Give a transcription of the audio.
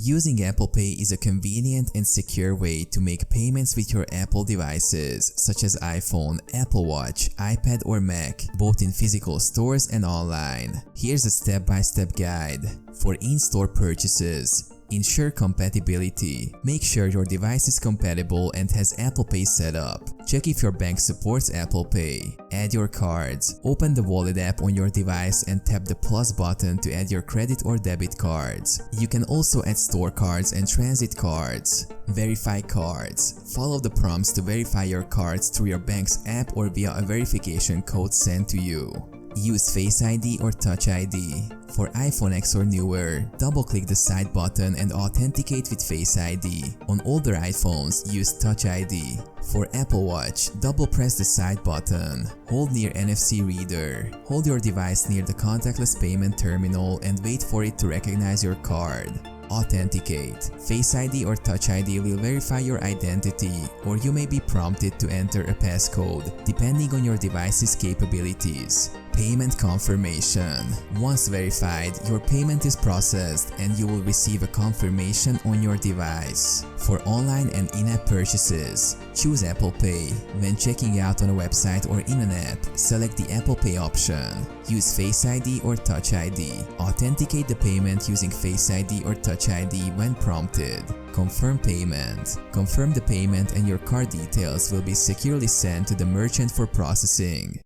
Using Apple Pay is a convenient and secure way to make payments with your Apple devices such as iPhone, Apple Watch, iPad or Mac, both in physical stores and online. Here's a step-by-step guide. For in-store purchases, ensure compatibility. Make sure your device is compatible and has Apple Pay set up. Check if your bank supports Apple Pay. Add your cards. Open the Wallet app on your device and tap the plus button to add your credit or debit cards. You can also add store cards and transit cards. Verify cards. Follow the prompts to verify your cards through your bank's app or via a verification code sent to you. Use Face ID or Touch ID. For iPhone X or newer, double-click the side button and authenticate with Face ID. On older iPhones, use Touch ID. For Apple Watch, double-press the side button. Hold near NFC reader. Hold your device near the contactless payment terminal and wait for it to recognize your card. Authenticate. Face ID or Touch ID will verify your identity, or you may be prompted to enter a passcode, depending on your device's capabilities. Payment confirmation. Once verified, your payment is processed and you will receive a confirmation on your device. For online and in-app purchases, choose Apple Pay. When checking out on a website or in an app, select the Apple Pay option. Use Face ID or Touch ID. Authenticate the payment using Face ID or Touch ID when prompted. Confirm payment. Confirm the payment and your card details will be securely sent to the merchant for processing.